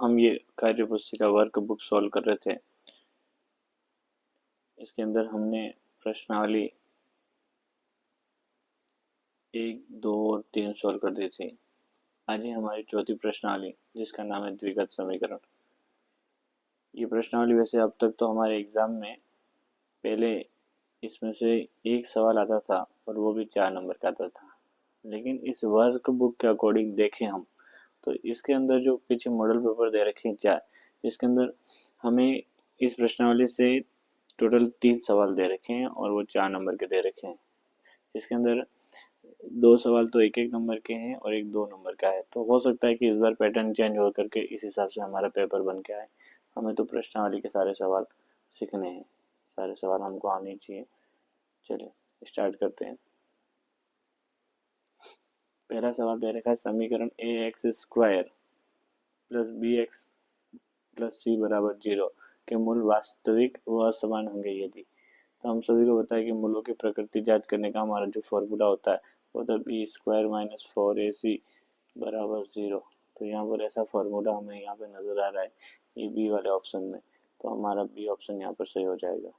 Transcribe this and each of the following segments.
हम ये कार्य पुस्तिका वर्क बुक सॉल्व कर रहे थे। इसके अंदर हमने प्रश्नावली 1, 2 और 3 सॉल्व कर दी थी। आज ही हमारी चौथी प्रश्नावली जिसका नाम है द्विघात समीकरण। ये प्रश्नावली वैसे अब तक तो हमारे एग्जाम में पहले इसमें से एक सवाल आता था और वो भी 4 नंबर का आता था, लेकिन इस वर्क बुक के अकॉर्डिंग देखें हम तो इसके अंदर जो पीछे मॉडल पेपर दे रखे हैं 4, इसके अंदर हमें इस प्रश्नावली से टोटल 3 सवाल दे रखे हैं और वो 4 नंबर के दे रखे हैं। इसके अंदर 2 सवाल तो 1-1 नंबर के हैं और एक 2 नंबर का है, तो हो सकता है कि इस बार पैटर्न चेंज हो करके इस हिसाब से हमारा पेपर बन के आए। हमें तो प्रश्नावली के सारे सवाल सीखने हैं, सारे सवाल हमको आने चाहिए। चलिए स्टार्ट करते हैं। पहला सवाल दे रखा है समीकरण ax² plus bx plus c बराबर 0 के मूल वास्तविक व असमान होंगे यदि। तो हम सभी को पता है कि मूलों की प्रकृति ज्ञात करने का हमारा जो फॉर्मूला होता है वो होता है b² माइनस 4ac बराबर 0। तो यहाँ पर ऐसा फॉर्मूला हमें यहाँ पे नजर आ रहा है ये बी वाले ऑप्शन में, तो हमारा बी ऑप्शन यहाँ पर सही हो जाएगा।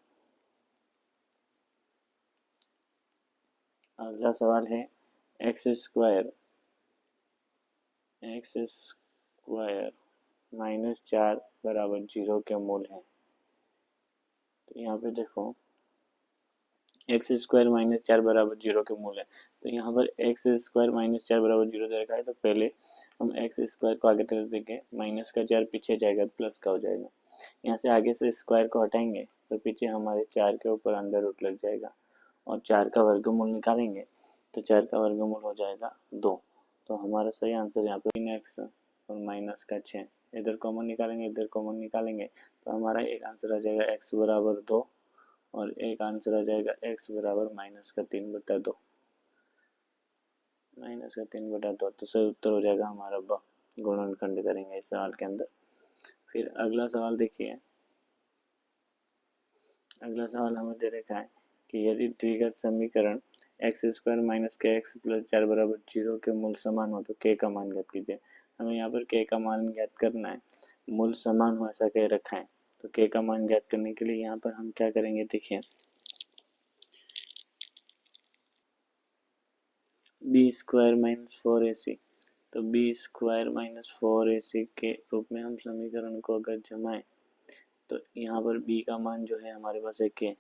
अगला सवाल है x² माइनस 4 बराबर 0 के मूल हैं। तो यहाँ पे देखो x² माइनस 4 बराबर 0 के मूल है, तो यहाँ पर x² माइनस 4 बराबर 0 दे रखा है, तो पहले हम x² को आगे तरफ देंगे, माइनस का 4 पीछे जाएगा प्लस का हो जाएगा। यहाँ से आगे से स्क्वायर को हटाएंगे तो पीछे हमारे 4 के ऊपर अंडर रूट लग जाएगा और 4 का वर्गमूल निकालेंगे तो 4 का वर्गमूल हो जाएगा 2। तो हमारा सही आंसर यहाँ पे 3x और माइनस का 6, इधर कॉमन निकालेंगे इधर कॉमन निकालेंगे तो हमारा एक आंसर आ जाएगा x बराबर 2 और एक आंसर आ जाएगा x बराबर माइनस का 3/2। माइनस का 3/2 तो सही उत्तर हो जाएगा हमारा ब। गुणनखंड करेंगे इस सवाल के अंदर। फिर अगला सवाल देखिए। अगला सवाल हमें दे रखा है कि यदि द्विघात समीकरण x² माइनस के एक्स प्लस 4 बराबर 0 के मूल समान हो तो k का मान ज्ञात कीजिए। हमें यहाँ पर k का मान ज्ञात करना है, मूल समान हो ऐसा कह रखा है, तो k का मान ज्ञात करने के लिए यहाँ पर हम क्या करेंगे देखिए, b² माइनस 4ac, तो b² माइनस 4ac के रूप में हम समीकरण को अगर जमाएं तो यहाँ पर b का मान जो है हमारे पास है k,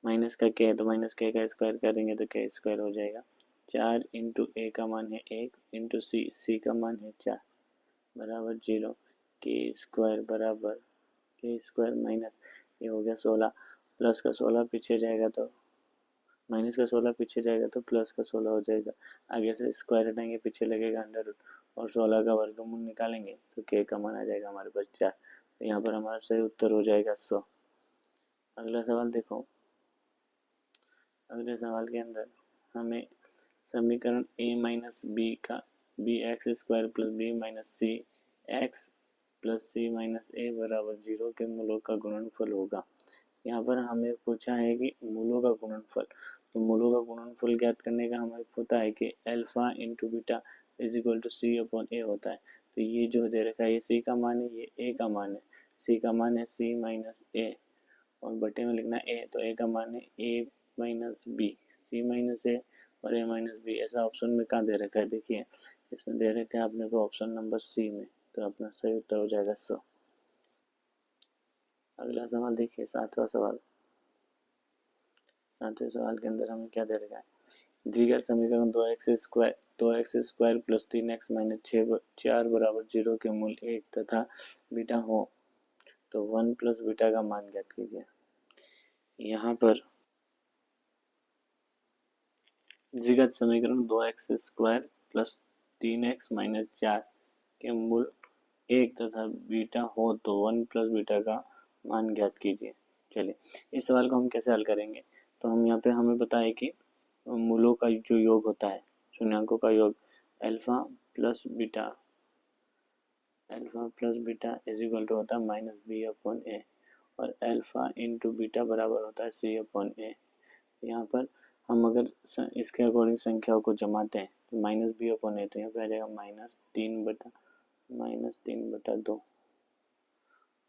माइनस का k है तो माइनस k का स्क्वायर करेंगे तो k² हो जाएगा। 4 इंटू a का मान है 1 इंटू c का मान है 4 बराबर 0, k² बराबर k² माइनस ये हो गया 16, प्लस का 16 पीछे जाएगा तो माइनस का 16 पीछे जाएगा तो प्लस का 16 हो जाएगा। आगे से स्क्वायर हटाएंगे पीछे लगेगा अंडर रूट और 16 का वर्गमूल निकालेंगे तो k का मान आ जाएगा हमारे पास 4। तो यहाँ पर हमारा सही उत्तर हो जाएगा 100। अगला सवाल देखो। अगले सवाल के अंदर हमें समीकरण a माइनस बी का bx² plus b minus C X plus C minus a बराबर 0 के मूलों का गुणनफल होगा। यहाँ पर हमें पूछा है कि मूलों का गुणनफल, तो मूलों का गुणनफल ज्ञात करने का हमें पता है कि alpha into beta is equal to C upon A होता है। तो ये जो दे रखा है ये सी का मान है, ये ए का मान है, सी का मान है सी माइनस ए और बटे में लिखना ए, तो ए का मान है ए माइनस बी, सी माइनस ए और ए माइनस बी। ऐसा ऑप्शन में कहाँ दे रखा है देखिए, इसमें दे रखा है अपने को ऑप्शन नंबर सी में, तो अपना सही उत्तर हो जाएगा 100। अगला सवाल देखिए, सातवां सवाल। सातवें सवाल के अंदर हमें क्या दे रखा है, द्विघात समीकरण 2x² प्लस 3x माइनस 4 बराबर 0 के मूल 1 तथा बीटा हो तो 1 प्लस बीटा का मान ज्ञात कीजिए। यहाँ पर द्विघात समीकरण 2x² प्लस 3x माइनस 4 के मूल 1 तथा बीटा हो तो 1 प्लस बीटा का मान ज्ञात कीजिए। चलिए इस सवाल को हम कैसे हल करेंगे, तो हम यहाँ पे हमें पता है कि मूलों का जो योग होता है, शून्यांकों का योग alpha plus beta is equal to होता है माइनस बी अपॉन ए और अल्फा इंटू बीटा बराबर होता है सी अपॉन ए। यहाँ पर हम अगर इसके अकॉर्डिंग संख्याओं को जमाते हैं तो माइनस बी अपॉन ए, तो यहाँ पे आ जाएगा माइनस 3/2 -3/2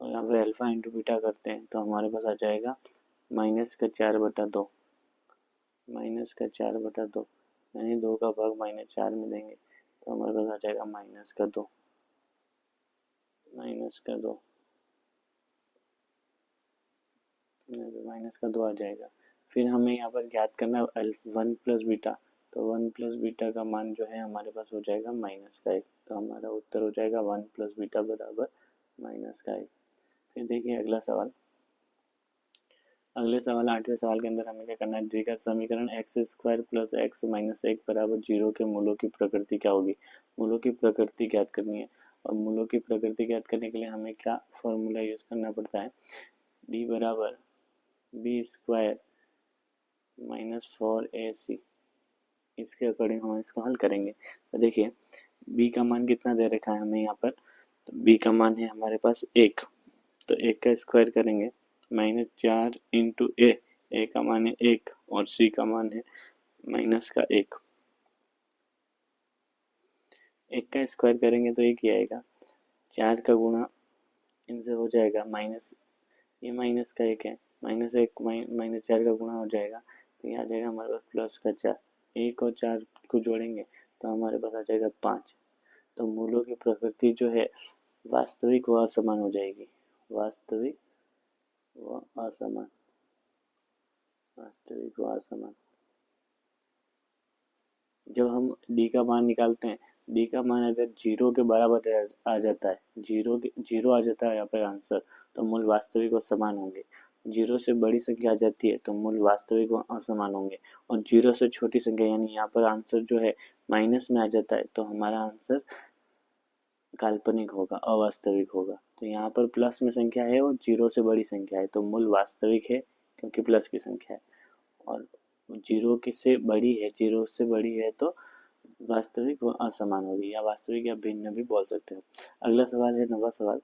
और यहाँ पे अल्फा इंटू बीटा करते हैं तो हमारे पास आ जाएगा -4/2 -4/2 यानी 2 का भाग -4 में देंगे तो हमारे पास आ जाएगा -2 -2 आ जाएगा। फिर हमें यहाँ पर ज्ञात करना है 1 प्लस बीटा, तो 1 प्लस बीटा का मान जो है हमारे पास हो जाएगा -1, तो हमारा उत्तर हो जाएगा 1 प्लस बीटा बराबर -1। फिर देखिए अगला सवाल, अगले सवाल 8वें सवाल के अंदर हमें क्या करना है, द्विघात समीकरण x² प्लस x माइनस 1 बराबर 0 के मूलों की प्रकृति क्या होगी। मूलों की प्रकृति ज्ञात करनी है और मूलों की प्रकृति ज्ञात करने के लिए हमें क्या फॉर्मूला यूज करना पड़ता है, d बराबर b² माइनस 4ac, इसके अकॉर्डिंग हम इसको हल करेंगे। तो देखिए b का मान कितना दे रखा है हमें यहाँ पर, तो b का मान है हमारे पास 1, तो 1 का स्क्वायर करेंगे -4 इंटू ए का मान है 1 और c का मान है -1। 1 का स्क्वायर करेंगे तो 1 ही आएगा, 4 का गुणा इनसे हो जाएगा माइनस, ये माइनस का 1 है, -4 का गुणा हो जाएगा तो ये आ जाएगा हमारे पास प्लस का 4, 1 और 4 को जोड़ेंगे तो हमारे पास आ जाएगा 5। तो मूलों की प्रकृति जो है वास्तविक व असमान हो जाएगी, वास्तविक व असमान, वास्तविक व असमान। जब हम d का मान निकालते हैं, d का मान अगर 0 के बराबर आ जाता है, 0 आ जाता है यहाँ पर आंसर, तो मूल वास्तविक व समान होंगे। 0 से बड़ी संख्या आ जाती है तो मूल वास्तविक व असमान होंगे, और 0 से छोटी संख्या यानी यहाँ पर आंसर जो है माइनस में आ जाता है तो हमारा आंसर काल्पनिक होगा, अवास्तविक होगा। तो यहाँ पर प्लस में संख्या है और 0 से बड़ी संख्या है तो मूल वास्तविक है क्योंकि प्लस की संख्या है, और 0 से बड़ी है तो वास्तविक व असमान होगी, या वास्तविक या भिन्न भी बोल सकते हो। अगला सवाल है 9वां सवाल,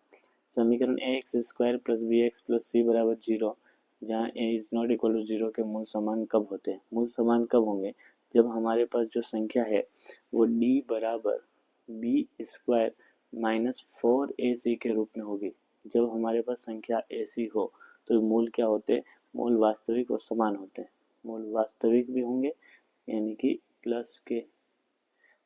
समीकरण ax² plus bx plus c बराबर 0 जहाँ a is not equal to 0 के मूल समान कब होते हैं। मूल समान कब होंगे, जब हमारे पास जो संख्या है वो d बराबर b² माइनस 4ac के रूप में होगी। जब हमारे पास संख्या ऐसी हो तो मूल क्या होते हैं, मूल वास्तविक और समान होते हैं। मूल वास्तविक भी होंगे यानी कि प्लस के,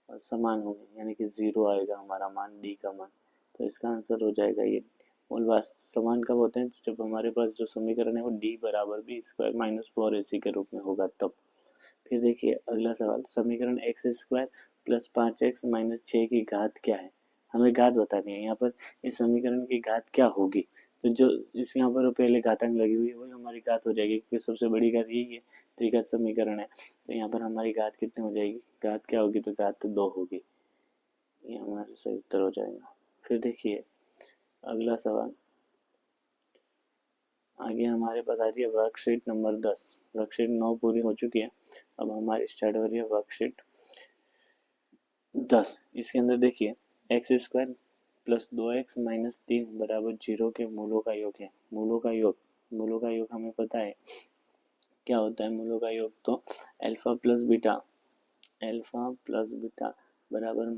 और समान होंगे यानी कि 0 आएगा हमारा मान, d का मान। तो इसका आंसर हो जाएगा ये। मूल समान कब होते हैं, जब हमारे पास जो समीकरण है वो d बराबर b² माइनस 4ac के रूप में होगा तब। फिर देखिए अगला सवाल, समीकरण x² प्लस 5x माइनस 6 की घात क्या है। हमें घात बतानी है, यहाँ पर इस समीकरण की घात क्या होगी, तो जो इस यहाँ पर पहले घातांक लगी हुई है वही हमारी घात हो जाएगी क्योंकि सबसे बड़ी घात यही है, द्विघात समीकरण है। तो यहाँ पर हमारी घात कितनी हो जाएगी, घात क्या होगी, तो घात 2 होगी, ये हमारा सही उत्तर हो जाएगा। फिर देखिए अगला सवाल, आगे हमारे पास आ रही है वर्कशीट नंबर 10। वर्कशीट 9 पूरी हो चुकी है, अब हमारी स्टार्ट हो रही है वर्कशीट 10। इसके अंदर देखिए x² प्लस 2x माइनस 3 बराबर 0 के मूलों का योग है। मूलों का योग हमें पता है क्या होता है। मूलों का योग तो अल्फा प्लस बीटा बराबर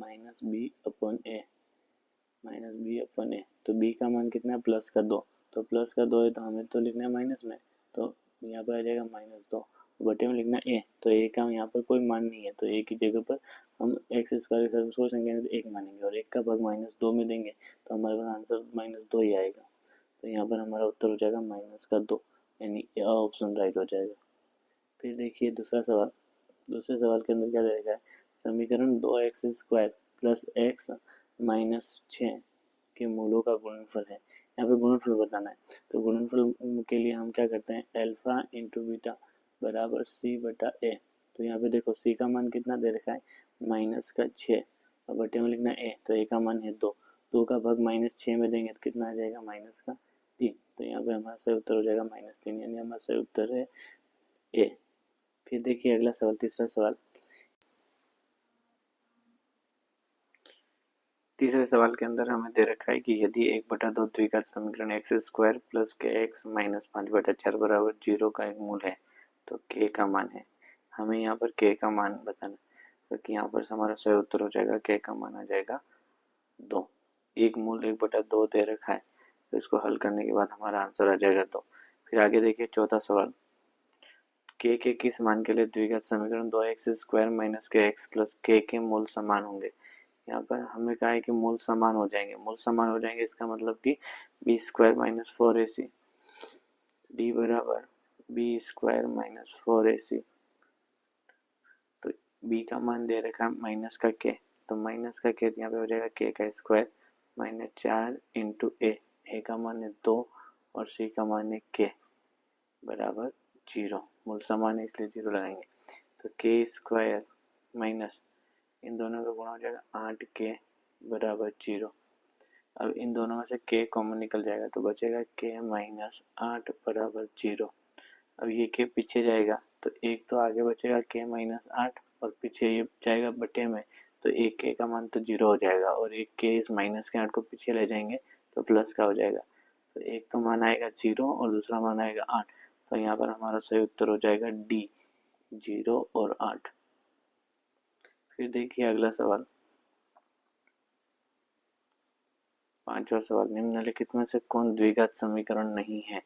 -b/a, तो b का मान कितना है, प्लस का 2, तो प्लस का 2 है तो हमें तो लिखना है माइनस में, तो यहाँ पर आ जाएगा -2, बटे में लिखना a, तो a का यहाँ पर कोई मान नहीं है तो a की जगह पर हम x² को संख्या तो 1 मानेंगे और 1 का भाग -2 में देंगे तो हमारे पास आंसर -2 ही आएगा। तो यहाँ पर हमारा उत्तर हो जाएगा -2, यानी ऑप्शन राइट हो जाएगा। फिर देखिए दूसरा सवाल, दूसरे सवाल के अंदर क्या दे रखा है, समीकरण 2x² प्लस x माइनस 6 के मूलों का गुणनफल है। यहाँ पे गुणनफल बताना है, तो गुणनफल के लिए हम क्या करते हैं, अल्फा इंटू बीटा बराबर c/a। तो यहाँ पे देखो c का मान कितना दे रखा है, -6, और बटे में लिखना a, तो a का मान है 2 का भाग -6 में देंगे तो कितना आ जाएगा, -3, तो यहाँ पे हमारा सही उत्तर हो जाएगा -3, यानी हमारा सही उत्तर है a। फिर देखिए अगला सवाल, तीसरा सवाल, तीसरे सवाल के अंदर हमें दे रखा है कि यदि 1/2 द्विघात समीकरण x² प्लस kx माइनस 5/4 बराबर 0 का एक मूल है तो k का मान है। हमें यहाँ पर k का मान बताना, क्योंकि यहाँ पर हमारा सही उत्तर हो जाएगा, k का मान आ जाएगा 2। एक मूल 1/2 दे रखा है, तो इसको हल करने के बाद हमारा आंसर आ जाएगा 2। फिर आगे देखिए चौथा सवाल, के किस मान के लिए द्विघात समीकरण 2x² माइनस के एक्स प्लस के मूल समान होंगे। यहाँ पर हमें कहा है कि मूल समान हो जाएंगे, मूल समान हो जाएंगे इसका मतलब कि b² माइनस 4ac d बराबर b² माइनस 4ac। तो b का मान दे रखा है माइनस का के, तो माइनस का के यहाँ पे हो जाएगा के का स्क्वायर माइनस 4 इंटू ए का मान है 2 और सी का मान है के बराबर 0। मूल समान है इसलिए 0 लगाएंगे। तो के स्क्वायर माइनस इन दोनों का गुणा हो जाएगा 8k बराबर 0। अब इन दोनों में से k कॉमन निकल जाएगा तो बचेगा k माइनस 8 बराबर 0। अब ये k पीछे जाएगा तो एक तो आगे बचेगा k माइनस 8 और पीछे ये जाएगा बटे में, तो एक k का मान तो 0 हो जाएगा और एक k इस माइनस के 8 को पीछे ले जाएंगे तो प्लस का हो जाएगा। तो एक तो मान आएगा 0 और दूसरा मान आएगा 8, तो यहाँ पर हमारा सही उत्तर हो जाएगा डी 0 और 8। फिर देखिए अगला सवाल, पांचवा सवाल, निम्नलिखित में से कौन द्विघात समीकरण नहीं है।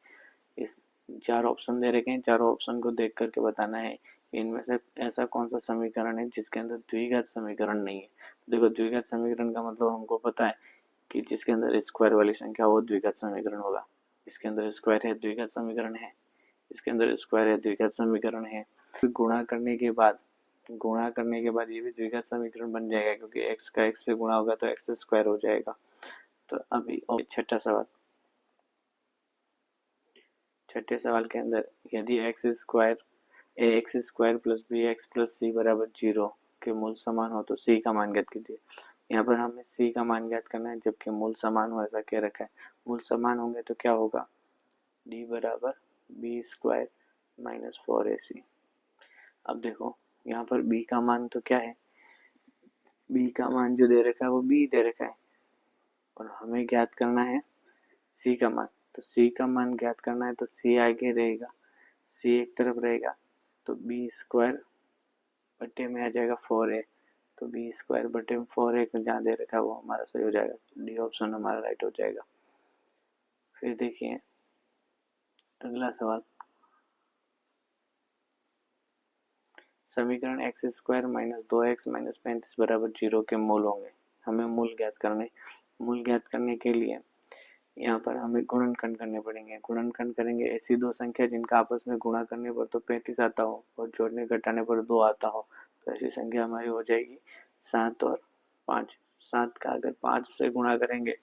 इस 4 ऑप्शन दे रखे हैं, चारों ऑप्शन को देख करके बताना है कि इनमें से ऐसा कौन सा समीकरण है जिसके अंदर द्विघात समीकरण नहीं है। देखो द्विघात समीकरण का मतलब हमको पता है कि जिसके अंदर स्क्वायर वाली संख्या वो द्विघात समीकरण होगा। इसके अंदर स्क्वायर है द्विघात समीकरण है, इसके अंदर स्क्वायर है द्विघात समीकरण है। गुणा करने के बाद ये भी द्विघात समीकरण बन जाएगा क्योंकि x का x से गुणा होगा तो x स्क्वायर हो जाएगा। तो अभी छठा सवाल, छठे सवाल के अंदर यदि ax² plus bx plus c बराबर 0 के मूल समान हो तो c का मान ज्ञात कीजिए। यहाँ पर हमें c का मान ज्ञात करना है जबकि मूल समान हो ऐसा कह रखा है। मूल समान होंगे तो क्या होगा, d बराबर b² माइनस 4ac। अब देखो यहाँ पर b का मान तो क्या है, b का मान जो दे रखा है वो b दे रखा है और हमें ज्ञात करना है c का मान। तो c का मान ज्ञात करना है तो c आगे रहेगा, c एक तरफ रहेगा तो b² बटे में आ जाएगा 4a, तो b² बटे में 4a को जहाँ दे रखा है वो हमारा सही हो जाएगा, डी ऑप्शन हमारा राइट हो जाएगा। फिर देखिए अगला सवाल, समीकरण x² माइनस 2x माइनस 35 बराबर 0 के मूल होंगे। हमें मूल ज्ञात करने, मूल ज्ञात करने के लिए यहाँ पर हमें गुणनखंड करने पड़ेंगे। गुणनखंड करेंगे ऐसी दो संख्या जिनका आपस में गुणा करने पर तो 35 आता हो और जोड़ने घटाने पर 2 आता हो, तो ऐसी संख्या हमारी हो जाएगी 7 और 5। 7 का अगर 5 से गुणा करेंगे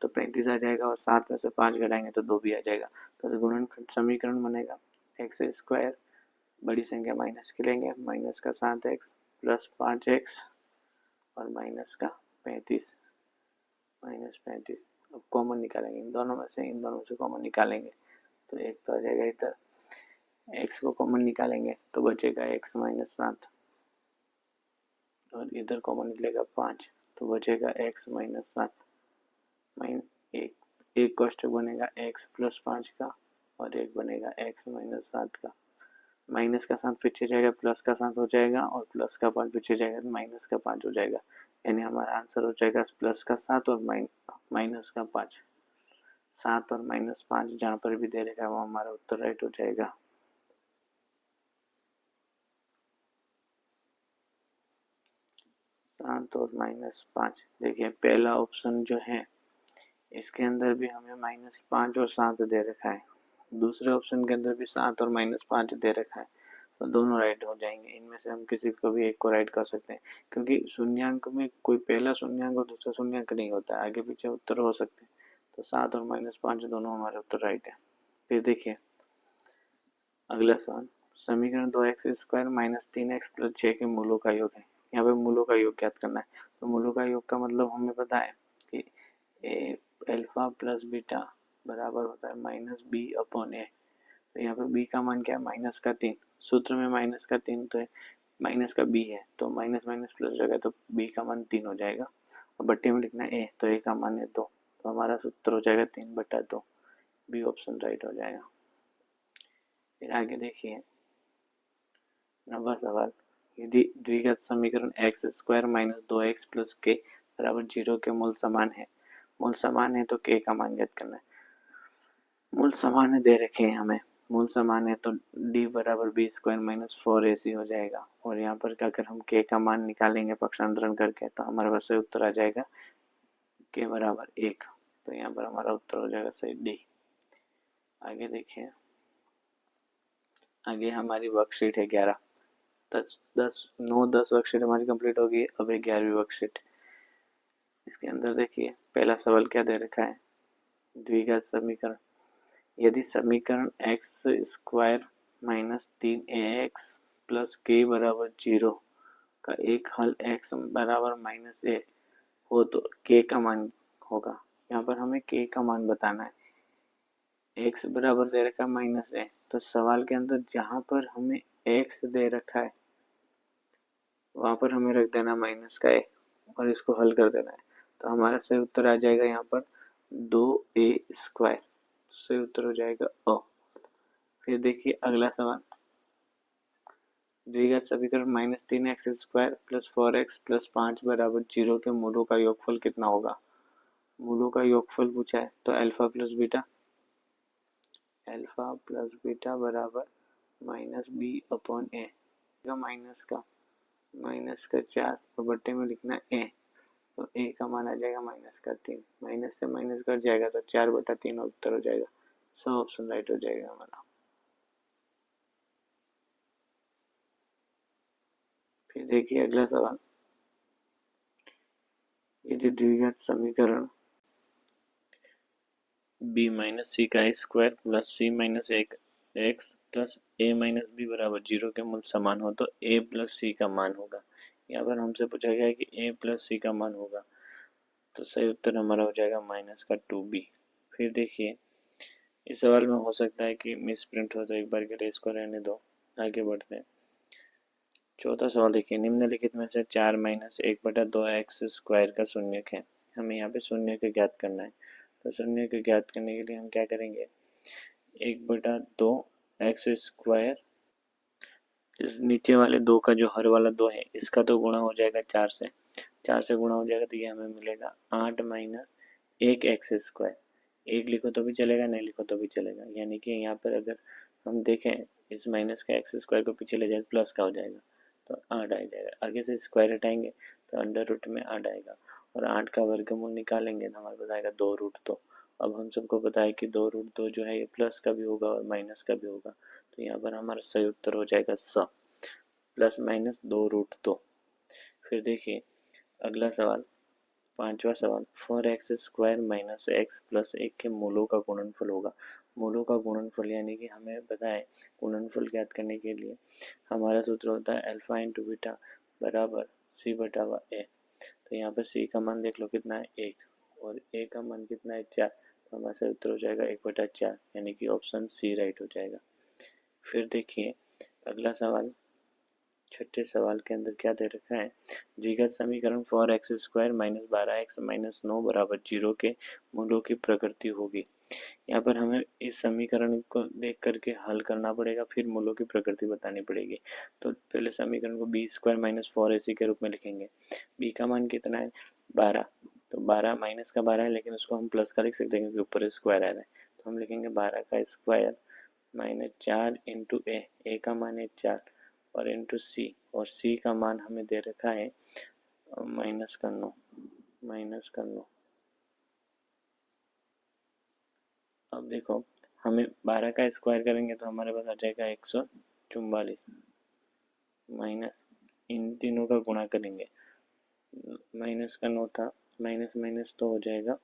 तो 35 आ जाएगा और 7 में से 5 घटाएंगे तो 2 भी आ जाएगा। तो गुणनखंड समीकरण बनेगा x² बड़ी संख्या माइनस के लेंगे, माइनस का 7x प्लस 5x और माइनस का 35 माइनस 35। अब कॉमन निकालेंगे इन दोनों से कॉमन निकालेंगे तो एक तो आ जाएगा इधर, x को कॉमन निकालेंगे तो बचेगा x माइनस 7 और इधर कॉमन निकलेगा 5 तो बचेगा x माइनस 7 एक कोष्टक बनेगा x प्लस 5 का और एक बनेगा x माइनस 7 का। माइनस का 7 पीछे जाएगा, प्लस का 7 हो जाएगा और प्लस का 5 पीछे जाएगा तो माइनस का 5 हो जाएगा। यानी हमारा आंसर हो जाएगा प्लस का 7 और माइनस का 5। 7 और माइनस 5 जहाँ पर भी दे रहेगा वो हमारा उत्तर राइट हो जाएगा। सात और माइनस 5, देखिए पहला ऑप्शन जो है इसके अंदर भी हमें -5 और 7 दे रखा है, दूसरे ऑप्शन के अंदर भी 7 और -5 दे रखा है, तो दोनों राइट हो जाएंगे। इनमें से हम किसी को भी एक को राइट कर सकते हैं क्योंकि शून्यांक में कोई पहला शून्यांक और दूसरा शून्यांक नहीं होता है, आगे पीछे उत्तर हो सकते हैं। तो 7 और -5 दोनों हमारे उत्तर राइट है। फिर देखिए अगला सवाल, समीकरण 2x² माइनस 3x प्लस 6 के मूलों का योग है। यहाँ पे मूलों का योग ज्ञात करना है। तो मूलों का योग का मतलब हमें पता है कि ए अल्फा प्लस बीटा बराबर होता है माइनस बी अपॉन ए। तो यहाँ पे बी का मान क्या है, माइनस का 3। सूत्र में माइनस का 3 तो माइनस का बी है तो माइनस माइनस प्लस हो जाएगा तो बी का मान 3 हो जाएगा और बट्टे में लिखना ए तो ए का मान है 2, तो हमारा सूत्र हो जाएगा 3/2। बी ऑप्शन राइट हो जाएगा। फिर आगे देखिए 9वां सवाल, यदि द्विघात समीकरण x² माइनस 2x प्लस के बराबर 0 के मूल समान है मूल समान है तो के का मान ज्ञात करना है। मूल समान है दे रखे हैं हमें, मूल समान है तो d बराबर बी स्क्वायर माइनस 4ac हो जाएगा। और यहाँ पर अगर हम k का मान निकालेंगे पक्षांतरण करके तो हमारे पास उत्तर आ जाएगा k बराबर 1। तो यहाँ पर हमारा उत्तर हो जाएगा सही डी। आगे देखिए, आगे हमारी वर्कशीट है 11। 9-10 वर्कशीट हमारी कंप्लीट होगी। अब 11वीं वर्कशीट। इसके अंदर देखिए पहला सवाल क्या दे रखा है, द्विघात समीकरण। यदि समीकरण x square minus 3ax plus के बराबर 0 का एक हल x बराबर माइनस ए हो तो k का मान होगा। यहाँ पर हमें k का मान बताना है। x बराबर दे रखा है माइनस ए, तो सवाल के अंदर जहाँ पर हमें x दे रखा है वहाँ पर हमें रख देना माइनस का ए और इसको हल कर देना है। तो हमारा सही उत्तर आ जाएगा यहाँ पर 2a स्क्वायर। सही उत्तर हो जाएगा अ। फिर देखिए अगला सवाल, द्विघात समीकरण minus 3x square plus 4x plus 5 बराबर 0 के मूलों का योगफल कितना होगा। मूलों का योगफल पूछा है तो अल्फा प्लस बीटा बराबर माइनस बी अपॉन ए। माइनस का 4 और बट्टे में लिखना ए, तो ए का मान आ जाएगा माइनस का 3। माइनस से माइनस कट जाएगा तो 4/3 उत्तर हो जाएगा। सब ऑप्शन राइट हो जाएगा हमारा। फिर देखिए अगला सवाल, यदि द्विघात समीकरण b माइनस सी का square plus C minus x plus ए माइनस बी बराबर 0 के मूल समान हो तो a प्लस सी का मान होगा। यहाँ पर हमसे पूछा गया है कि a प्लस सी का मान होगा, तो सही उत्तर हमारा हो जाएगा माइनस का 2b। फिर देखिए इस सवाल में हो सकता है कि मिस प्रिंट हो, तो एक बार के लिए इसको रहने दो, आगे बढ़ते हैं। चौथा सवाल देखिए, निम्नलिखित में से 4 माइनस 1/2x स्क्वायर का शून्यक है। हमें यहाँ पे शून्य को ज्ञात करना है। तो शून्य को ज्ञात करने के लिए हम क्या करेंगे, 1/2x स्क्वायर, इस नीचे वाले 2 का जो हर वाला 2 है इसका तो गुणा हो जाएगा 4 से, 4 से गुणा हो जाएगा तो ये हमें मिलेगा 8 माइनस 1x स्क्वायर। 1 लिखो तो भी चलेगा, नहीं लिखो तो भी चलेगा। यानी कि यहाँ पर अगर हम देखें इस माइनस का एक्स स्क्वायर को पीछे ले जाए प्लस का हो जाएगा तो 8 आ जाएगा। आगे से स्क्वायर हटाएंगे तो अंडर रूट में 8 आएगा और 8 का वर्गमूल निकालेंगे तो हमारे पास आएगा 2√2। अब हम सबको पता है कि 2√2 जो है ये प्लस का भी होगा और माइनस का भी होगा, तो यहाँ पर हमारा सही उत्तर हो जाएगा स, प्लस माइनस 2√2। फिर देखिए अगला सवाल, पांचवा सवाल, 4x square minus x plus 1 के मूलों का गुणनफल होगा। मूलों का गुणनफल यानी कि हमें पता है गुणनफल ज्ञात करने के लिए हमारा सूत्र होता है अल्फा इंटू बीटा बराबर सी बटा ए। तो यहाँ पर सी का मान देख लो कितना है 1 और ए का मान कितना है 4, तो हमारा सही उत्तर हो जाएगा 1/4, यानी कि ऑप्शन सी राइट हो जाएगा। फिर देखिए अगला सवाल, छठे सवाल के अंदर क्या दे रखा है, द्विघात समीकरण 4x square minus 12x minus 9 बराबर 0 के मूलों की प्रकृति होगी। यहाँ पर हमें इस समीकरण को देख करके हल करना पड़ेगा, फिर मूलों की प्रकृति बतानी पड़ेगी। तो पहले समीकरण को बी स्क्वायर माइनस 4ac के रूप में लिखेंगे। बी का मान कितना है 12, तो 12 माइनस का 12 है लेकिन उसको हम प्लस का लिख सकते हैं क्योंकि ऊपर स्क्वायर आ रहा है, तो हम लिखेंगे 12 का स्क्वायर माइनस 4 इंटू ए का मान है 4 और इंटू सी, और सी का मान हमें दे रखा है माइनस का 9। अब देखो हमें 12 का स्क्वायर करेंगे तो हमारे पास आ जाएगा 144 माइनस इन तीनों का गुणा करेंगे, माइनस का 9 था, माइनस माइनस तो हो जाएगा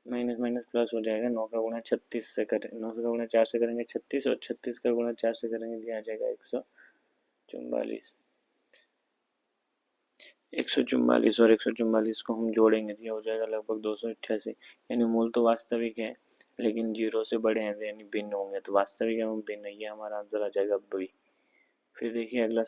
माइनस माइनस प्लस हो जाएगा। 9 का गुणा 36 से करें, 9 का गुणा 4 से करेंगे 36 और 36 का गुणा 4 से करेंगे तो आ जाएगा 144। 144 और 144 को हम जोड़ेंगे तो हो जाएगा लगभग 288। यानी मूल तो वास्तविक है लेकिन 0 से बड़े हैं यानी भिन्न होंगे, तो वास्तविक एवं भिन्न, ये हमारा आंसर आ जाएगा बी। फिर देखिए अगला